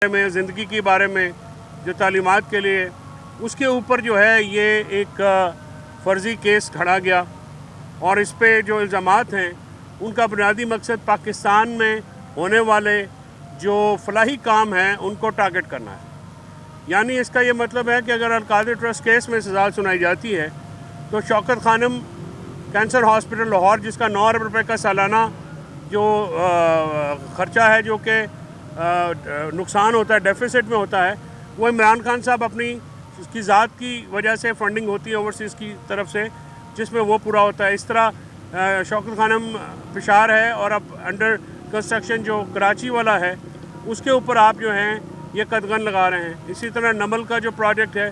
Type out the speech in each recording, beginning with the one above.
میں زندگی کے بارے میں جو تعلیمات کے لیے اس کے اوپر جو ہے یہ ایک فرضی کیس کھڑا گیا اور اس پہ جو الزامات ہیں ان کا بنیادی مقصد پاکستان میں ہونے والے جو فلاحی کام ہیں ان کو ٹارگٹ کرنا ہے۔ یعنی اس کا یہ مطلب ہے کہ اگر القادر ٹرسٹ کیس میں سزا سنائی جاتی ہے تو شوکت خانم کینسر ہاسپٹل لاہور جس کا 9 ارب روپے کا سالانہ جو خرچہ ہے جو کہ نقصان ہوتا ہے، ڈیفیسٹ میں ہوتا ہے، وہ عمران خان صاحب اپنی اس کی ذات کی وجہ سے فنڈنگ ہوتی ہے اوورسیز کی طرف سے جس میں وہ پورا ہوتا ہے۔ اس طرح شوکت خانم پشار ہے اور اب انڈر کنسٹرکشن جو کراچی والا ہے اس کے اوپر آپ جو ہیں یہ قدغن لگا رہے ہیں۔ اسی طرح نمل کا جو پروجیکٹ ہے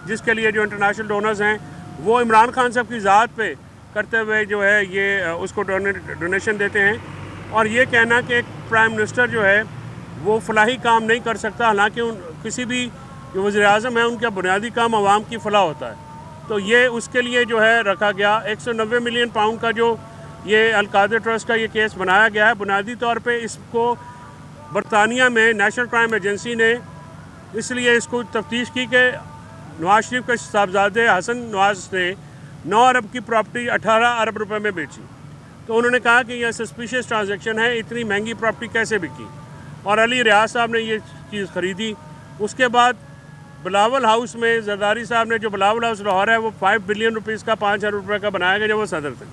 جس کے لیے جو انٹرنیشنل ڈونرز ہیں وہ عمران خان صاحب کی ذات پہ کرتے ہوئے جو ہے یہ اس کو ڈونیشن دیتے ہیں، اور یہ کہنا کہ ایک پرائم منسٹر جو ہے وہ فلاحی کام نہیں کر سکتا، حالانکہ کسی بھی جو وزیر اعظم ہے ان کا بنیادی کام عوام کی فلاح ہوتا ہے۔ تو یہ اس کے لیے جو ہے رکھا گیا 190 ملین پاؤنڈ کا جو یہ القادر ٹرسٹ کا یہ کیس بنایا گیا ہے۔ بنیادی طور پہ اس کو برطانیہ میں نیشنل کرائم ایجنسی نے اس لیے اس کو تفتیش کی کہ نواز شریف کے صاحبزادے حسن نواز نے 9 ارب کی پراپرٹی 18 ارب روپے میں بیچی، تو انہوں نے کہا کہ یہ سسپیشیس ٹرانزیکشن ہے، اتنی مہنگی پراپرٹی کیسے بکی، اور علی ریاض صاحب نے یہ چیز خریدی۔ اس کے بعد بلاول ہاؤس میں زرداری صاحب نے جو بلاول ہاؤس لاہور ہے وہ 5 بلین روپیز کا 5 ارب روپے کا بنایا گیا جب وہ صدر تھے۔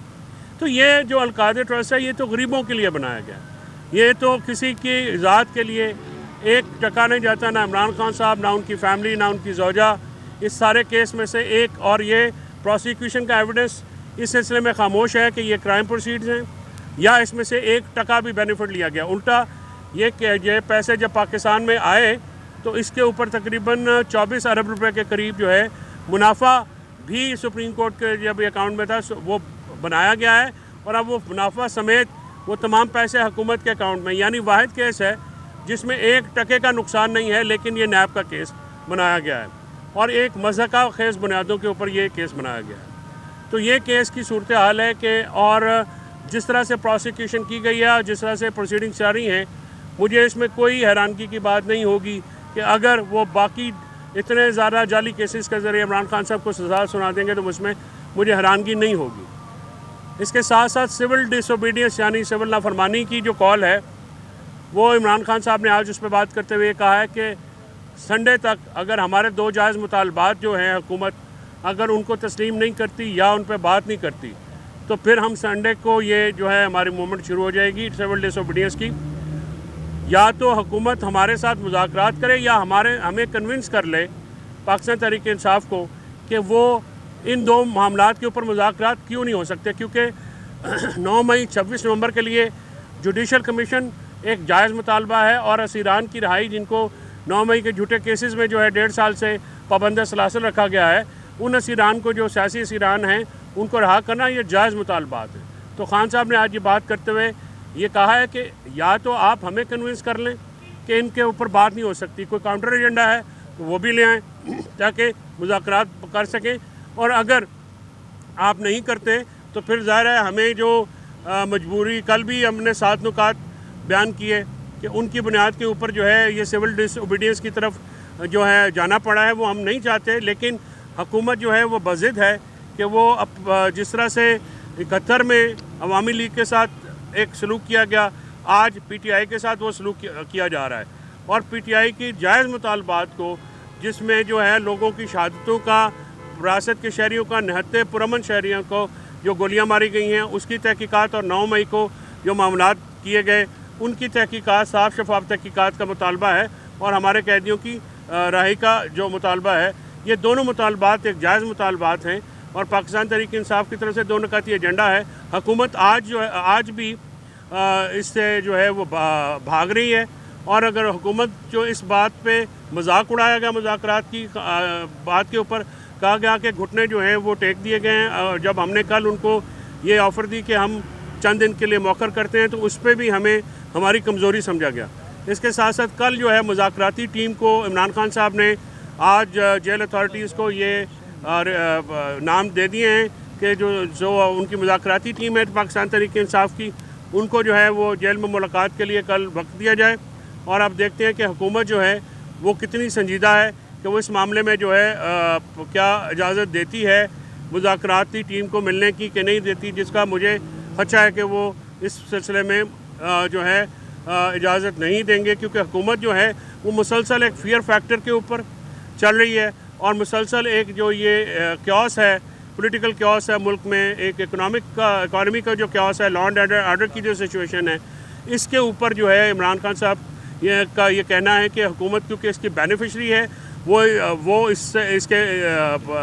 تو یہ جو القادر ٹرسٹ ہے یہ تو غریبوں کے لیے بنایا گیا، یہ تو کسی کی ذات کے لیے ایک ٹکا نہیں جاتا، نہ عمران خان صاحب، نہ ان کی فیملی، نہ ان کی زوجہ اس سارے کیس میں سے ایک، اور یہ پروسیکیوشن کا ایویڈنس اس سلسلے میں خاموش ہے کہ یہ کرائم پروسیڈز ہیں یا اس میں سے ایک ٹکا بھی بینیفٹ لیا گیا۔ الٹا یہ کہ یہ پیسے جب پاکستان میں آئے تو اس کے اوپر تقریباً 24 ارب روپے کے قریب جو ہے منافع بھی سپریم کورٹ کے جب اکاؤنٹ میں تھا وہ بنایا گیا ہے، اور اب وہ منافع سمیت وہ تمام پیسے حکومت کے اکاؤنٹ میں، یعنی واحد کیس ہے جس میں ایک ٹکے کا نقصان نہیں ہے، لیکن یہ نیب کا کیس بنایا گیا ہے اور ایک مضحکہ خیز بنیادوں کے اوپر یہ کیس بنایا گیا ہے۔ تو یہ کیس کی صورتحال ہے کہ اور جس طرح سے پروسیکیوشن کی گئی ہے اور جس طرح سے پروسیڈنگز جاری ہیں، مجھے اس میں کوئی حیرانگی کی بات نہیں ہوگی کہ اگر وہ باقی اتنے زیادہ جعلی کیسز کے ذریعے عمران خان صاحب کو سزا سنا دیں گے تو اس میں مجھے حیرانگی نہیں ہوگی۔ اس کے ساتھ ساتھ سول ڈس اوبیڈینس یعنی سول نافرمانی کی جو کال ہے وہ عمران خان صاحب نے آج اس پہ بات کرتے ہوئے کہا ہے کہ سنڈے تک اگر ہمارے 2 جائز مطالبات جو ہیں حکومت اگر ان کو تسلیم نہیں کرتی یا ان پہ بات نہیں کرتی تو پھر ہم سنڈے کو یہ جو ہے ہماری موومنٹ شروع ہو جائے گی سول ڈس اوبیڈینس کی۔ یا تو حکومت ہمارے ساتھ مذاکرات کرے یا ہمیں کنونس کر لے پاکستان تحریک انصاف کو کہ وہ ان 2 معاملات کے اوپر مذاکرات کیوں نہیں ہو سکتے، کیونکہ 9 مئی 26 نومبر کے لیے جوڈیشل کمیشن ایک جائز مطالبہ ہے، اور اسیران کی رہائی جن کو 9 مئی کے جھوٹے کیسز میں جو ہے 1.5 سال سے پابند سلاسل رکھا گیا ہے، ان اسیران کو جو سیاسی اسیران ہیں ان کو رہا کرنا یہ جائز مطالبات ہیں۔ تو خان صاحب نے آج یہ بات کرتے ہوئے یہ کہا ہے کہ یا تو آپ ہمیں کنونس کر لیں کہ ان کے اوپر بات نہیں ہو سکتی، کوئی کاؤنٹر ایجنڈا ہے تو وہ بھی لے آئیں تاکہ مذاکرات کر سکیں، اور اگر آپ نہیں کرتے تو پھر ظاہر ہے ہمیں جو مجبوری، کل بھی ہم نے 7 نکات بیان کیے کہ ان کی بنیاد کے اوپر جو ہے یہ سول ڈس اوبیڈینس کی طرف جو ہے جانا پڑا ہے، وہ ہم نہیں چاہتے، لیکن حکومت جو ہے وہ بضد ہے کہ وہ جس طرح سے 71 میں عوامی لیگ کے ساتھ ایک سلوک کیا گیا، آج پی ٹی آئی کے ساتھ وہ سلوک کیا جا رہا ہے، اور پی ٹی آئی کی جائز مطالبات کو جس میں جو ہے لوگوں کی شہادتوں کا، ریاست کے شہریوں کا، 79 پرامن شہریوں کو جو گولیاں ماری گئی ہیں اس کی تحقیقات، اور 9 مئی کو جو معاملات کیے گئے ان کی تحقیقات، صاف شفاف تحقیقات کا مطالبہ ہے، اور ہمارے قیدیوں کی رہائی کا جو مطالبہ ہے، یہ دونوں مطالبات ایک جائز مطالبات ہیں، اور پاکستان تحریک انصاف کی طرف سے 2 نکاتی ایجنڈا ہے۔ حکومت آج بھی اس سے جو ہے وہ بھاگ رہی ہے، اور اگر حکومت جو اس بات پہ مذاق اڑایا گیا، مذاکرات کی بات کے اوپر کہا گیا کہ گھٹنے جو ہیں وہ ٹیک دیے گئے ہیں، جب ہم نے کل ان کو یہ آفر دی کہ ہم چند دن کے لیے موخر کرتے ہیں تو اس پہ بھی ہمیں ہماری کمزوری سمجھا گیا۔ اس کے ساتھ ساتھ کل جو ہے مذاکراتی ٹیم کو عمران خان صاحب نے آج جیل اتھارٹیز کو یہ نام دے دیے ہیں کہ جو ان کی مذاکراتی ٹیم ہے پاکستان تحریک انصاف کی، ان کو جو ہے وہ جیل میں ملاقات کے لیے کل وقت دیا جائے، اور آپ دیکھتے ہیں کہ حکومت جو ہے وہ کتنی سنجیدہ ہے کہ وہ اس معاملے میں جو ہے کیا اجازت دیتی ہے مذاکراتی ٹیم کو ملنے کی کہ نہیں دیتی، جس کا مجھے خدشہ ہے کہ وہ اس سلسلے میں جو ہے اجازت نہیں دیں گے، کیونکہ حکومت جو ہے وہ مسلسل ایک فیئر فیکٹر کے اوپر چل رہی ہے اور مسلسل ایک جو یہ کیوس ہے، پولیٹیکل کیوس ہے ملک میں، ایک اکانومی کا جو کیوس ہے، لا اینڈ آرڈر کی جو سچویشن ہے، اس کے اوپر جو ہے عمران خان صاحب یہ کہنا ہے کہ حکومت کیونکہ اس کی بینیفیشری ہے، وہ اس کے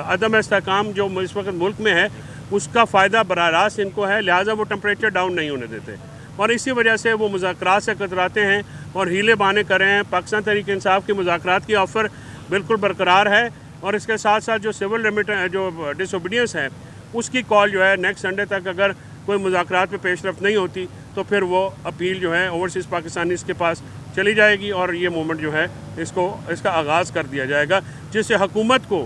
عدم استحکام جو اس وقت ملک میں ہے اس کا فائدہ براہ راست ان کو ہے، لہٰذا وہ ٹمپریچر ڈاؤن نہیں ہونے دیتے اور اسی وجہ سے وہ مذاکرات سے کتراتے ہیں اور ہیلے بہانے کر رہے ہیں۔ پاکستان تحریک انصاف کی مذاکرات کی آفر بالکل برقرار ہے اور اس کے ساتھ ساتھ جو سول جو ڈس اوبیڈینس ہے اس کی کال جو ہے نیکسٹ سنڈے تک اگر کوئی مذاکرات پہ پیش رفت نہیں ہوتی تو پھر وہ اپیل جو ہے اوورسیز پاکستانیز کے پاس چلی جائے گی اور یہ موومنٹ جو ہے اس کا آغاز کر دیا جائے گا، جس سے حکومت کو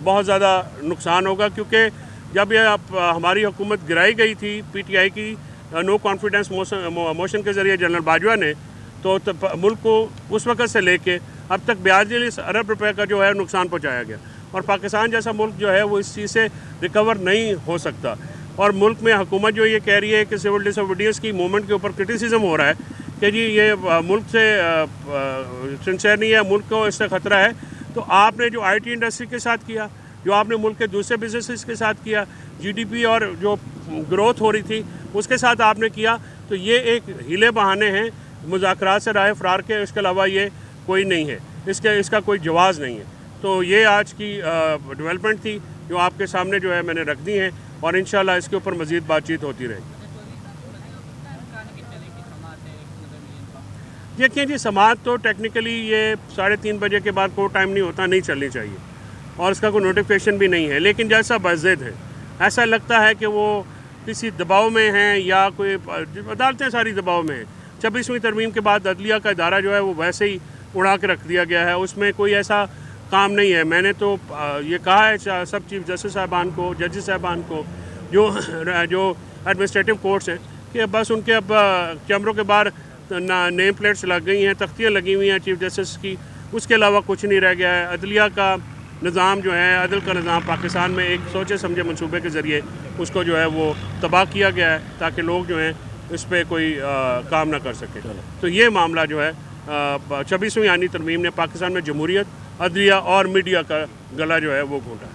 بہت زیادہ نقصان ہوگا، کیونکہ جب یہ ہماری حکومت گرائی گئی تھی پی ٹی آئی کی نو کانفیڈنس موشن کے ذریعے جنرل باجوہ نے، تو ملک کو اس وقت سے لے کے اب تک 42 ارب روپے کا جو ہے نقصان پہنچایا گیا اور پاکستان جیسا ملک جو ہے وہ اس چیز سے ریکور نہیں ہو سکتا۔ اور ملک میں حکومت جو یہ کہہ رہی ہے کہ سول ڈس اوبیڈینس کی موومنٹ کے اوپر کرٹیسزم ہو رہا ہے کہ جی یہ ملک سے سنسیئر نہیں ہے، ملک کو اس سے خطرہ ہے، تو آپ نے جو آئی ٹی انڈسٹری کے ساتھ کیا، جو آپ نے ملک کے دوسرے بزنسز کے ساتھ کیا، جی ڈی پی اور جو گروتھ ہو رہی تھی اس کے ساتھ آپ نے کیا، تو یہ ایک ہیلے بہانے ہیں مذاکرات سے راہ فرار کے، اس کے علاوہ یہ کوئی نہیں ہے، اس کا کوئی جواز نہیں ہے۔ تو یہ آج کی ڈیولپمنٹ تھی جو آپ کے سامنے جو ہے میں نے رکھ دی ہیں اور انشاءاللہ اس کے اوپر مزید بات چیت ہوتی رہے گی۔ دیکھیں جی، سماعت تو ٹیکنیکلی یہ 3:30 بجے کے بعد کوئی ٹائم نہیں ہوتا، نہیں چلنی چاہیے اور اس کا کوئی نوٹیفیکیشن بھی نہیں ہے، لیکن جیسا بضد ہے ایسا لگتا ہے کہ وہ کسی دباؤ میں ہیں یا کوئی عدالتیں ساری دباؤ میں ہیں۔ 26ویں ترمیم کے بعد عدلیہ کا ادارہ جو ہے وہ ویسے ہی اڑا کے رکھ دیا گیا ہے، اس میں کوئی ایسا کام نہیں ہے۔ میں نے تو یہ کہا ہے سب چیف جسٹس صاحبان کو، ججز صاحبان کو، جو ایڈمنسٹریٹو کورٹس ہیں، کہ بس ان کے اب چیمبروں کے باہر نیم پلیٹس لگ گئی ہیں، تختیاں لگی ہوئی ہیں چیف جسٹس کی، اس کے علاوہ کچھ نہیں رہ گیا ہے۔ عدلیہ کا نظام جو ہے، عدل کا نظام پاکستان میں ایک سوچے سمجھے منصوبے کے ذریعے اس کو جو ہے وہ تباہ کیا گیا ہے تاکہ لوگ جو ہیں اس پہ کوئی کام نہ کر سکے۔ تو یہ معاملہ جو ہے 26ویں آئینی ترمیم نے پاکستان میں جمہوریت، عدلیہ اور میڈیا کا گلا جو ہے وہ گھونٹا ہے۔